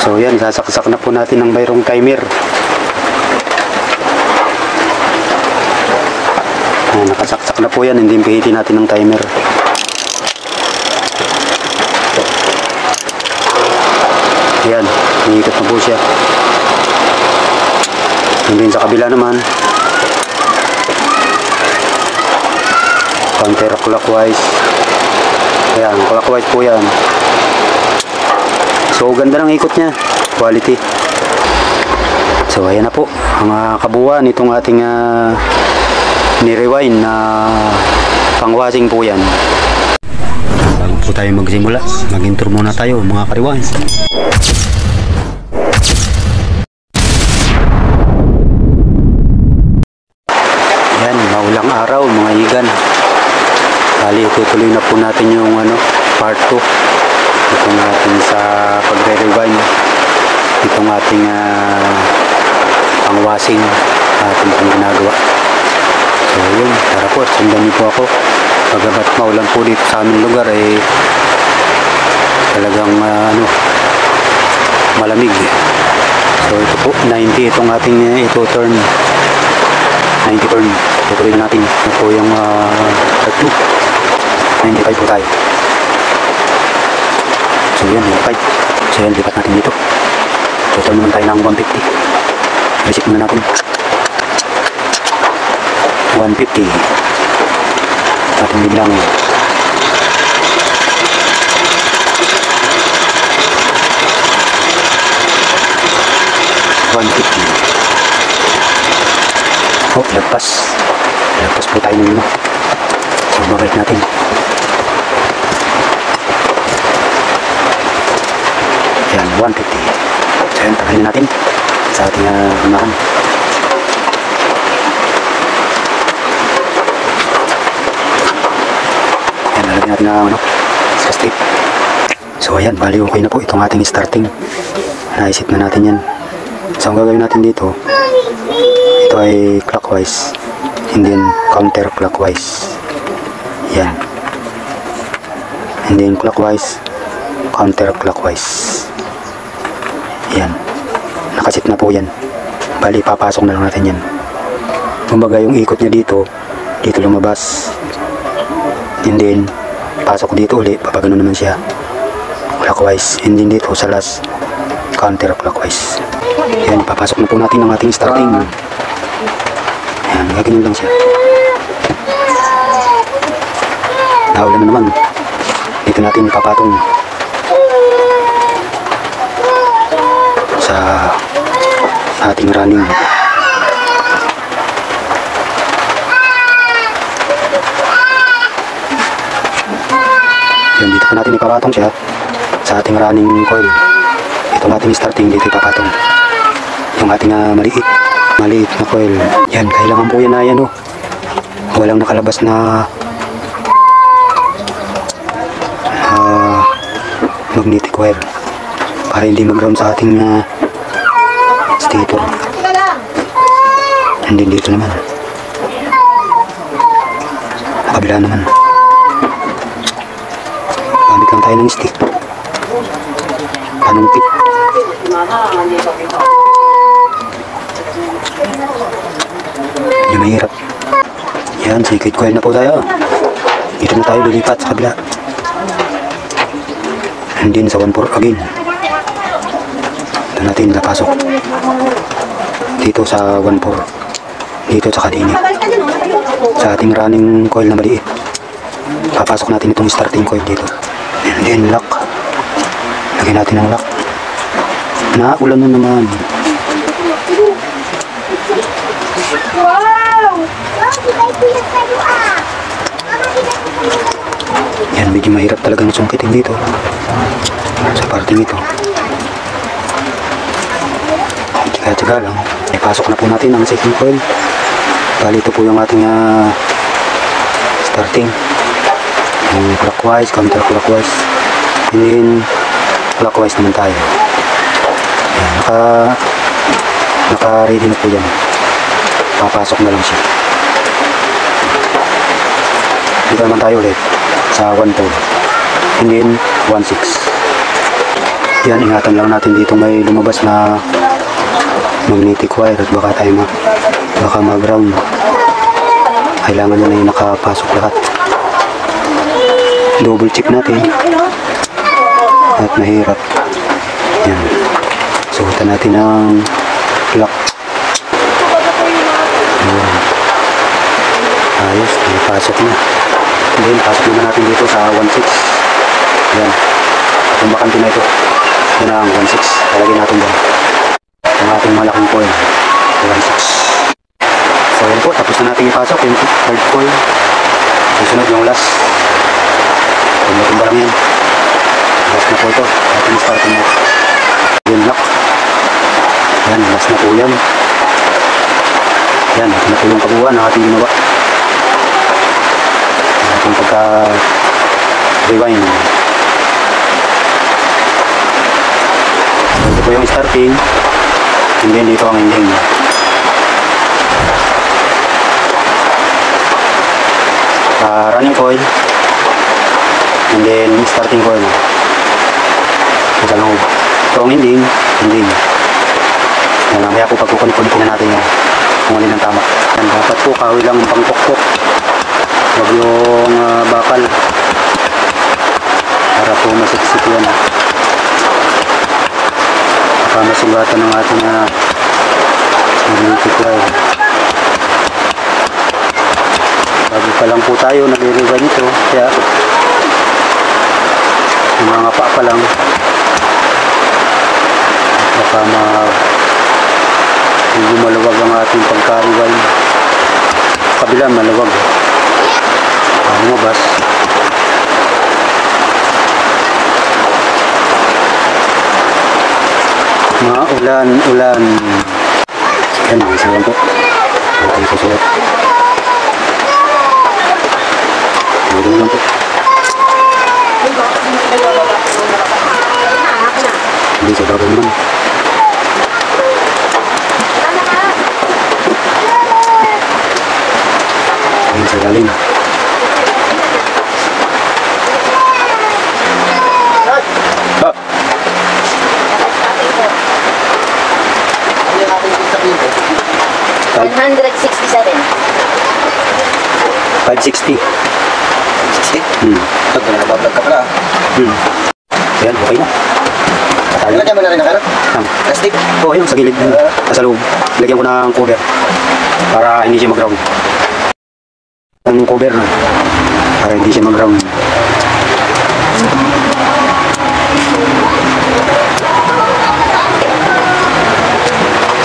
So yan, sasaksak na po natin ng mayroong timer. Ayan, nakasaksak na po yan, hindi pihitin natin ng timer. Ayan, niikot na po siya. And then sa kabila naman, counterclockwise. Ayan, clockwise po yan. So ganda ng ikot niya, quality. So ayan na po ang kabuuan itong ating ni-rewind na pang-washing po yan. Bago po tayo magsimula, mag-intro muna tayo mga ka-rewind. Ayan, maulang araw mga igan. Bali, tutuloy na po natin yung part 2 itong ating sa pagre-rewind itong ating pang-washing ating pang ginagawa. So yun, tara po, sundan niyo po ako. Pagabat maulan po dito sa aming lugar talagang malamig. So ito po, 90 itong ating ito turn 90 turn. Tutuloy na natin. Ito po yung part 2. 95 po tayo. So yan, 95. So yan, lipat natin dito. So turn naman tayo ng 150. Reset muna natin. 150. Ating biglang 150. Oh, lagpas. Lagpas po tayo ng So, babalik natin. Ayan, 150. So, yan, tagayin natin sa ating unahan. Ayan, lalagyan natin na sa tape. So, ayan, bali okay na po itong ating starting. Naisip na natin yan. So, ang gagawin natin dito, ito ay clockwise, and then counterclockwise. Yan. And then clockwise, counterclockwise. Yan. Nakasit na po yan. Bali, papasok na lang natin yan. Kumbaga yung ikot niya dito lumabas. And then, pasok dito ulit, papagano naman siya. Clockwise. And then dito sa last, counterclockwise. Yan, papasok na po natin ang ating starting. Yan, gaganyan lang siya. Naulan na naman. Dito natin papatong sa ating running. Yan, dito po natin ipapatong siya sa ating running coil. Itong ating starting dito ipapatong. Yung ating maliit na coil. Yan, kailangan po yan na yan walang nakalabas na magnetic wire para hindi mag-ground sa ating stator. And then dito naman kabila naman gamit lang tayo ng stick panumpit. Medyo mahirap. Yan, circuit coil na po tayo. Dito na tayo lilipat sa kabila. And then sa 1/4 again. Ito natin napasok. Dito sa 1/4. Dito sa kadinit. Sa ating running coil na maliit. Papasok natin itong starting coil dito. And then lock. Lagyan natin ang lock. Naulan na naman. Yan, medyo mahirap talagang sungkitin dito sa parting ito. Tsaga-tsaga lang. Ipasok na po natin ang second coil. Bali, ito po yung ating starting. Yung clockwise, counterclockwise. And then clockwise naman tayo. Yan, naka-ready na po yan. Papasok na lang siya. Dito naman tayo ulit sa 1/4 and then 1/6. Yan, ingatan lang natin dito may lumabas na magnetic wire at baka tayo baka mag-ground. Kailangan na yung nakapasok lahat. Double check natin. At mahirap. Yan. Suotan natin ang lock. Yan. Ayos, pasok na. Then, pasok naman natin dito sa 1.6. Yan. Itong bakante na ito. Yan ang 1.6. Talagyan natin dyan. Ang ating malaking coil. 1.6. So, yan po. Tapos na natin ipasok yung third coil. Susunod yung last. Tumba lang yan. Last na po ito. Ating starting na. Yung lock. Yan. Last na po yan. Yan. Ito na po yung kabuuan ng ating ginawa. Ating pagka-rewind. Ito po yung starting. And then dito ang ending. Running coil. And then starting coil. Ito lang. Strong ending. Ending. Yan, mamaya po pagkukunik-kunik na natin yan. Kung alin ang tama. Yan, dapat po kahoy lang ang pangpukpok. Huwag yung bakal. Para po masiksik yan. Baka masugatan ng ating magnetic wire. Bago pa lang po tayo nag-i-rewind nito. Kaya yung mga pa lang baka hindi maluwag ang ating pagka-rewind. Kabila maluwag. Lumabas. Ulan. Yan, isa lang po. Ating susuot. Ulan lang po. Hindi sa bago naman. Ayan sa galing. $167. 560. 60? Ito, nabablog ka pala. Ayan, okay na. Lagyan mo na rin ang plastic? Oo, yun, sa gilid. Sa loob. Lagyan ko ng cover. Para hindi siya mag-ground. Ang cover na. Para hindi siya mag-ground.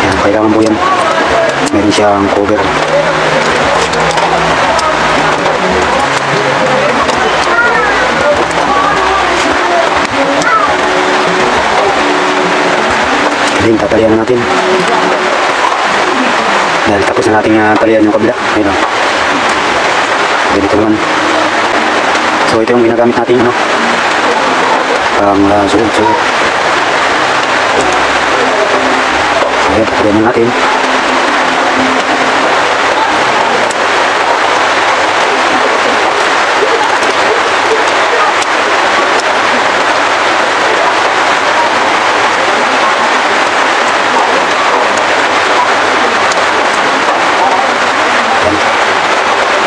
Ayan, kailangan po yan. Meron siyang cover. Then, tatalian na natin. Dahil tapos na natin talian yung kabila. Ayun o. Ganito naman. So, ito yung ginagamit natin, ano? Pang suot. So, ayan, tatalian na natin.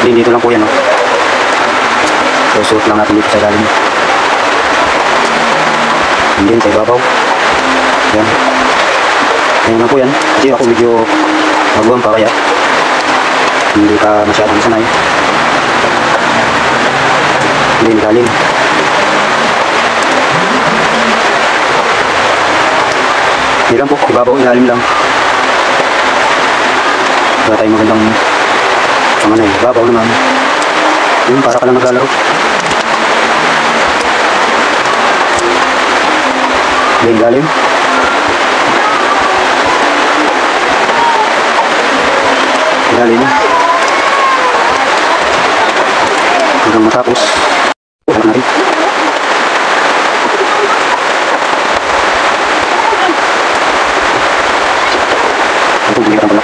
Then dito lang po yan, no? So, suot lang natin dito sa ilalim. And then sa ibabaw. Yan. Ayan lang po yan. Kasi ako medyo maguwang pa kaya hindi ka masyadong sanay. And then ilalim. Hindi lang po. Ibabaw, ilalim lang. Wala tayong magandang ang ano eh, babaw naman. Yun, para ka lang naglalaro. Then galim. Galim. Hanggang matapos. Ulan na rin. Ito, bigyan pala.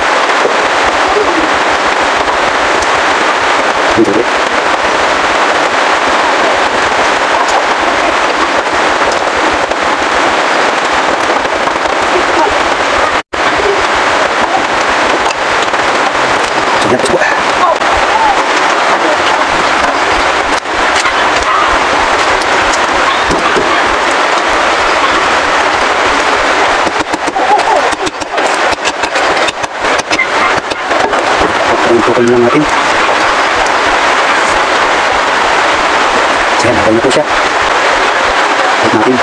Dito ulit. Tutukol lang natin. So yan, lagay na po siya. Tignan natin.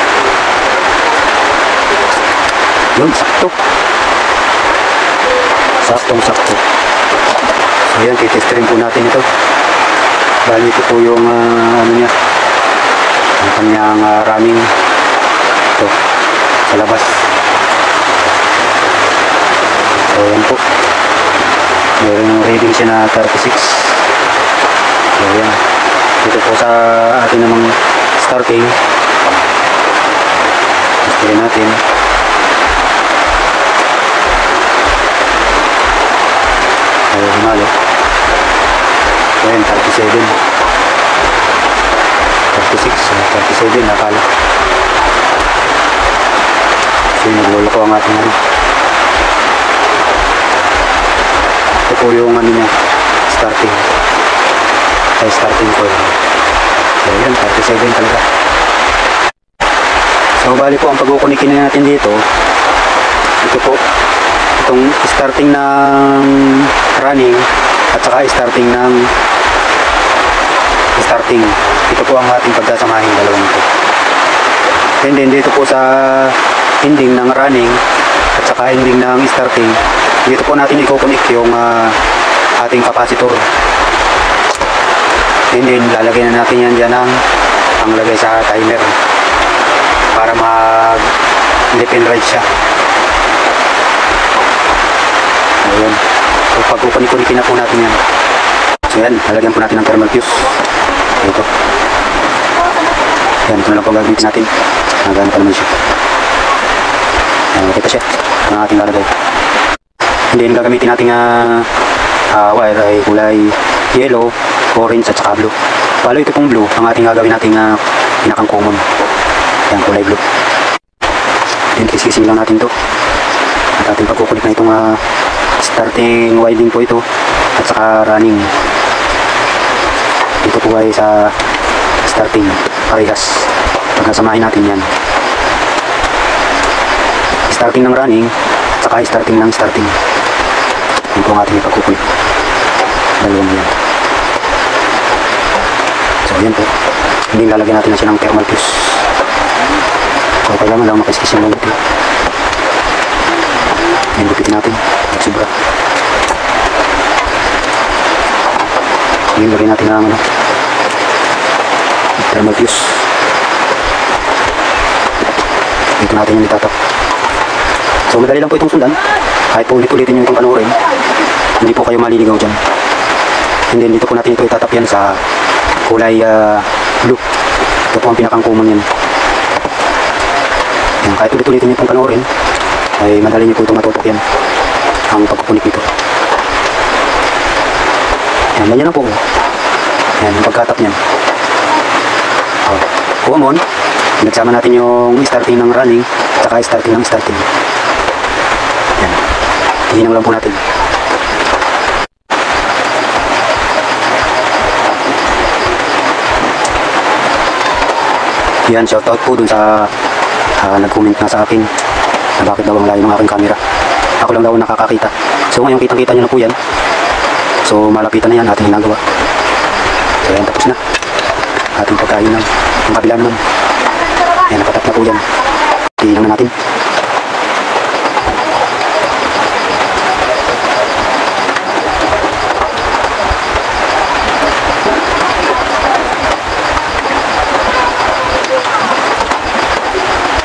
Yun, sakto. Saktong-sakto. So yan, titestin po natin ito. Bali ito po yung ano niya, ang kanyang running ito sa labas. So yan po, meron yung reading siya na 36. So yan, dito po sa atin namang starting, testin natin. So himalo. So yan, 37, 36, 37 nakala. So yun, nagwala ko ang ating ano. Ito po yung ano niya, starting. Ay, starting coil. So yan, 37 talaga. So bali po ang pagkukunikin natin dito. Ito po, itong starting ng running at saka starting ng starting. Ito po ang ating pagkasamahin, dalawang ito. And then dito po sa ending ng running at saka ending ng starting, dito po natin i-connect yung ating capacitor. And then lalagyan na natin yan dyan ang lagay sa timer para mag left and right siya. Ayan. So pag-upanik-unikin na po natin yan. So yan, lalagyan po natin ng thermal fuse. Ito. Yan, ito na lang po gagawin natin. Nagano pa naman siya. Ayan, makita siya. Ang ating lalagay. And then gagamitin natin wire ay kulay yellow, orange at saka blue. Palo ito pong blue, ang ating gagawin natin pinakang common. Yan, kulay blue. Then kiskising lang natin to. At ating pagkukulik na itong starting winding po ito at saka running. Ito po ay sa starting parehas. Pagkasamahin natin yan, starting ng running at saka starting ng starting. Yun po ang ating ipagkukulik, dalawang yan. So yan po, hindi lalagyan natin na siya ng thermal fuse. So kailangan lang makaskis yung mabuti. Yan, lupitin natin sobra. Ngayon lagyan natin ang thermal fuse. Dito natin yung itatak. So madali lang po itong sundan. Kahit po ulit-ulitin yung itong panoorin, hindi po kayo maliligaw dyan. And then dito po natin ito itatap yan sa kulay blue. Ito po ang pinakang common yan. Yan, kahit ulit-ulitin yung itong panoorin, ay madali nyo po itong matutok yan ang pagpupunik nito. Yan, ganyan lang po. Yan, yung pagkatap niyan. Common, nagsama natin yung starting ng running saka starting ng starting. Yan, hihinang lang po natin. Yan, shoutout po dun sa nag-comment na sa akin na bakit daw ang layo ng aking camera. Ako lang daw nakakakita. So ngayon kitang-kita nyo na po yan. So malapitan na yan ating ginagawa. So yan, tapos na ating pagkain ng kabila naman. Yan, nakatap na po yan. Tingnan na natin.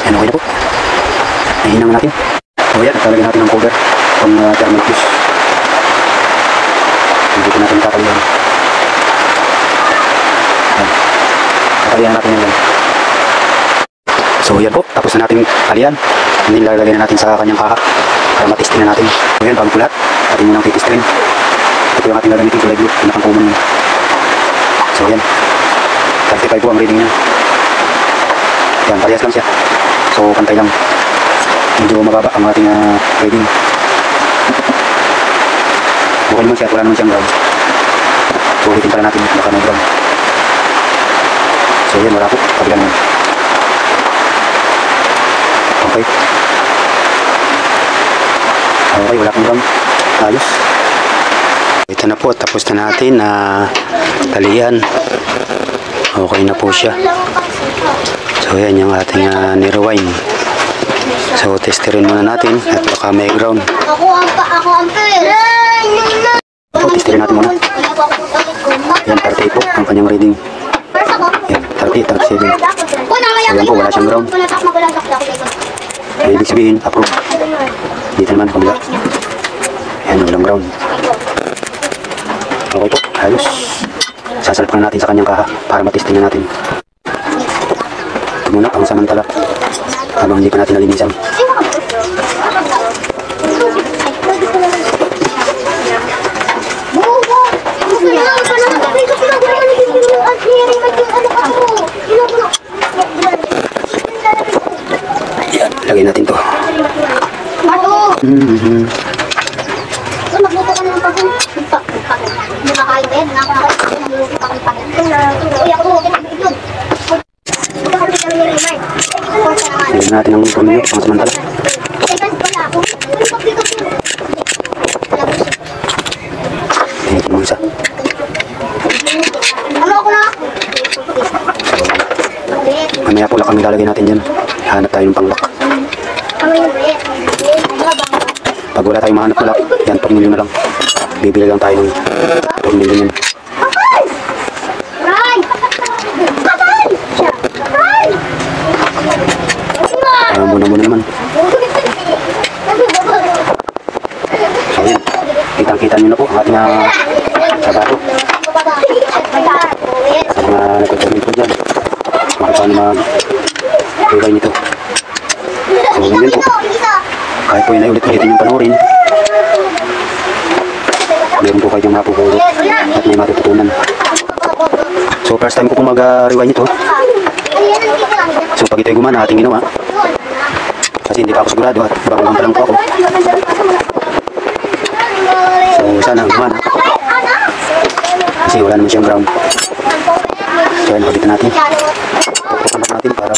Yan, okay na po. Nahinang natin. So yan, talagyan natin ng cover from thermal fuse. Hindi ko natin tatalihan. Yan. Tatalihan natin yan. So yan po, tapos na natin talihan. Hindi lalagay na natin sa kanyang kaha para matestin na natin. So yan, bago po lahat, atin mo nang titestin. Ito yung ating gagamitin kulay blue, pinakang common yun. So yan, 35 po ang reading niya. Yan, parehas lang siya. So pantay lang. Medyo mababa ang ating reading. Okay naman siya, wala naman siyang ground. So ulitin pala natin, baka may ground. So yan, wala po, kabilang naman. Okay. Okay, wala pong ground. Ayos. Ito na po, tapos na natin na talian. Okay na po siya. So yan yung ating nirewind. So testerin muna natin at baka may ground. Ako ang So testerin natin muna. Yan 30 po ang kanyang reading. Yan 30, 37. So yan po, wala siyang ground. Ay, ibig sabihin, approve. Dito naman, kabila. Yan, walang ground. Okay po, halos. Sasalpakan natin sa kanyang kaha para matesting na natin. Ito muna, pang samantala. Habang hindi pa natin nalinisan. Yan, lagay natin to. Magluto ka ng pagkain. Nakakain ba yan? Nakakain ng pagkain. Uy, ako yun. Lagyan natin ang tumilyo, pang samantala. Ito mo isa. Ano ako na? Mamaya po lang kami lalagay natin dyan. Hanap tayo ng panglak. Pag wala tayong mahanap na lock, yan, 4 milyon na lang. Bibili lang tayo ng 4 milyon yan. Muna naman. So yun, kitang-kita nyo na po ang ating sabato. Sa mga nagpapagin po dyan, makita nyo mag-reway nito. So yun po, kahit po yun ay ulit-ulitin yung panoorin, meron po kayong mapupulot at may matututunan. So first time ko po mag-rewind nito. So pag ito'y gumana, ating ginawa. Kasi hindi pa ako sigurado at baguhan pa lang po ako. So sana gumana. Kasi wala naman siyang ground. So yan, pagkita natin. Pupukan lang natin para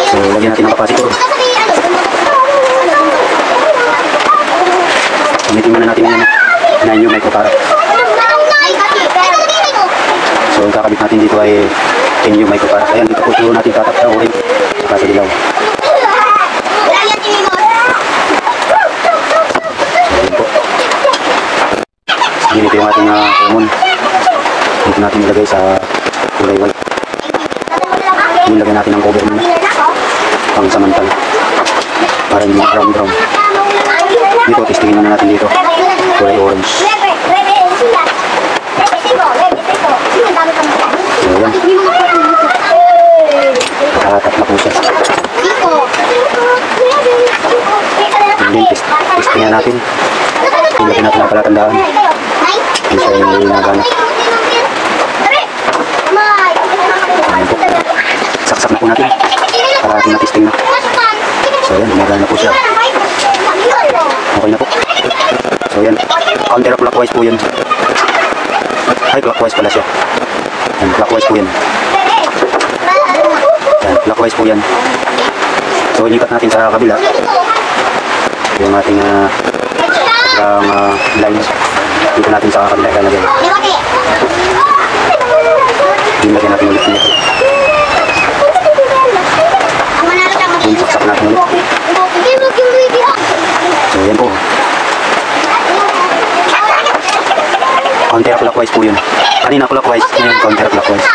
so lagyan natin ng kapasitor. Gamitin muna natin yung 9 microfarad. So ang kakabit natin dito ay 10 microfarad. Ayan, dito po siguro natin tatakawin saka sa dilaw. Ganito yung ating common. Dito natin ilagay sa kulay white. Nilagay natin ang cover muna pang samantala para hindi brown. Dito, testingin muna natin dito kulay orange. So yan, nakatatla po siya. And then testingin natin. Ilagay natin ang palatandaan kung siya yung nagana. Saksak na po natin para ating na-testing na. So yan, nagana po siya. Okay na po. So yan, counterclockwise po yun. Ay, clockwise pala siya. Yan, clockwise po yan. Yan, clockwise po yan. So ilipat natin sa kabila yung ating lines. Dito natin sa kabila ilalagay. Ilagay natin ulit nito. Saksak natin ulit. So yan po. Counterclockwise po yun. Kanina clockwise, ngayon counterclockwise.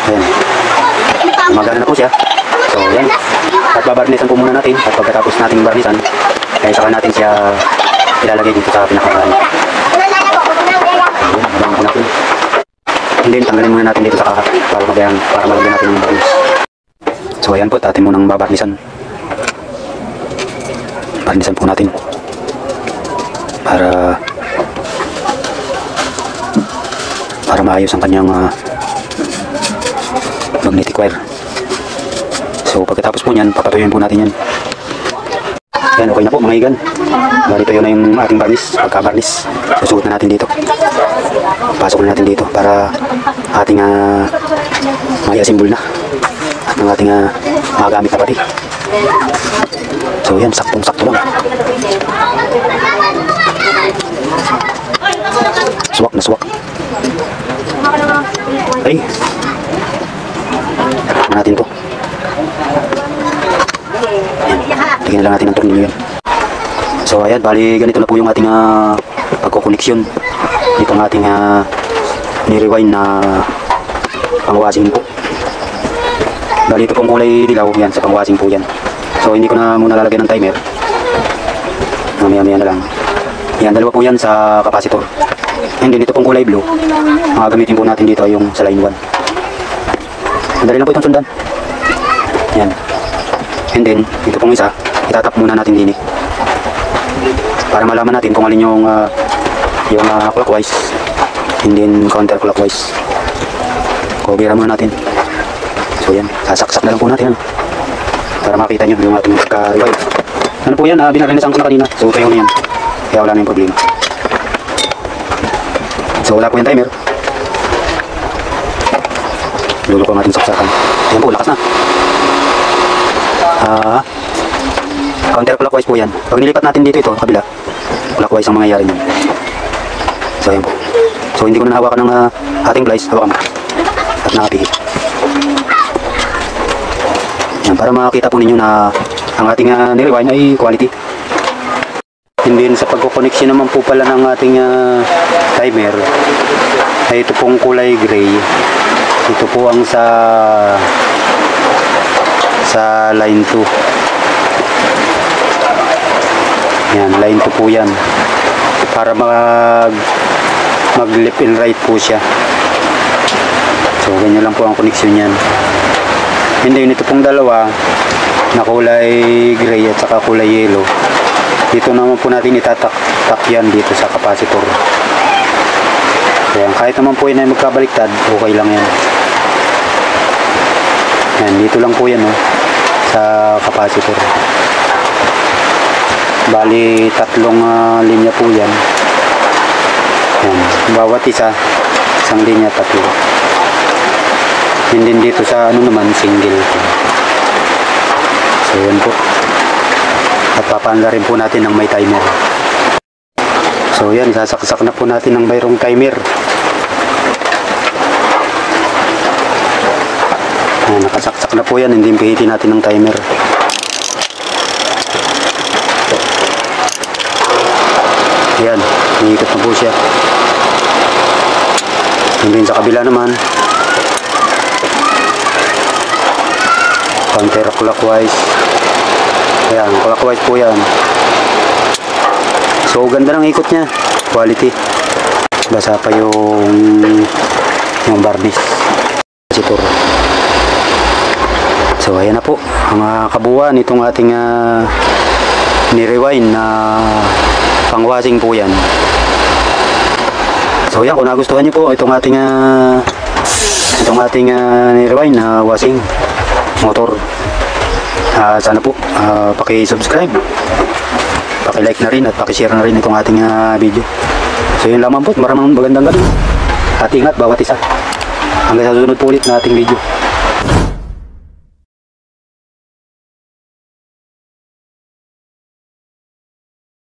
Ayan. Magana na po siya. So yan. At babarnisan po muna natin. At pagkatapos natin barnisan, kaya saka natin siya ilalagay dito sa pinakakaan. Ayan, mabangan po natin. And then tanggalin muna natin dito sa kaha para malagyan natin ng barnis. So ayan po, atin munang babarnisan. Barnisan po natin. Para maayos ang kanyang magnetic wire. So pagkatapos po niyan, papatuyuin po natin yan. Yan, okay na po mga igan. Bali tuyo na yung ating barnis. Pagka-barnis, susuot na natin dito. Pasok na natin dito para ating mai-assemble na. At ang ating magamit na pati. So yan, saktong-sakto lang. Swak na swak. Ay. Tignan natin to. Tignan lang natin ang tornilyo yan. So ayan, bali ganito na po yung ating pagkukoneksyon. Ito ang ating ni-rewind na pang-washing po. Bali ito pong kulay dilaw, yan sa pang-washing po yan. So hindi ko na muna lalagyan ng timer. Mamaya-maya na lang. Yan, dalawa po yan sa capacitor. And then ito pong kulay blue, ang gagamitin po natin dito yung sa line 1. Madali lang po itong sundan. Yan. And then, ito pong isa, itatap muna natin din para malaman natin kung alin yung clockwise and then counterclockwise. Kubira muna natin. So yan, sasaksak na lang po natin para makita nyo yung ating pagka-rewind. Ano po yan, binarinisan ko na kanina. So tayo na yan, kaya wala na yung problema. So wala po yung timer. Lulo po natin saksakan. Ayan po, lakas na. Counterclockwise po yan. Pag nilipat natin dito ito, kabila, clockwise ang mangyayari niyan. So ayan po. So hindi ko na nahawakan ng ating plies. Hawakan mo. At nakapihit. Yan, para makita po ninyo na ang ating ni-rewind ay quality. And then sa pagkukoneksyon naman po pala ng ating timer ay ito pong kulay gray. Ito po ang sa line 2. Yan, line 2 po yan. Para mag left and right po siya. So ganyan lang po ang koneksyon yan. And then ito pong dalawa na kulay gray at saka kulay yellow, dito naman po natin itatak yan dito sa capacitor. Ayan, kahit naman po yun ay magkabaliktad, okay lang yan. Ayan, dito lang po yan sa capacitor. Bali tatlong linya po yan. Ayan, bawat isang linya, tatlo. And then dito sa naman single. So yan po. At papaanla rin po natin ng may timer. So yan, isasaksak na po natin ng mayroong timer. Ayan, nakasaksak na po yan, hindi pihitin natin ng timer. Ayan, iikot na po siya. And then sa kabila naman, counterclockwise. Ayan, clockwise po yan. So ganda ng ikot niya, quality. Basa pa yung barniz capacitor. So ayan na po ang kabuuan itong ating ni-rewind na pang-washing po yan. So yan, kung nagustuhan niyo po itong ating ni-rewind na washing motor, sana po paki-subscribe, paki-like na rin at paki-share na rin itong ating video. So yun lamang po, maraming magandang gabi at ingat bawat isa. Hanggang sa susunod po ulit na ating video.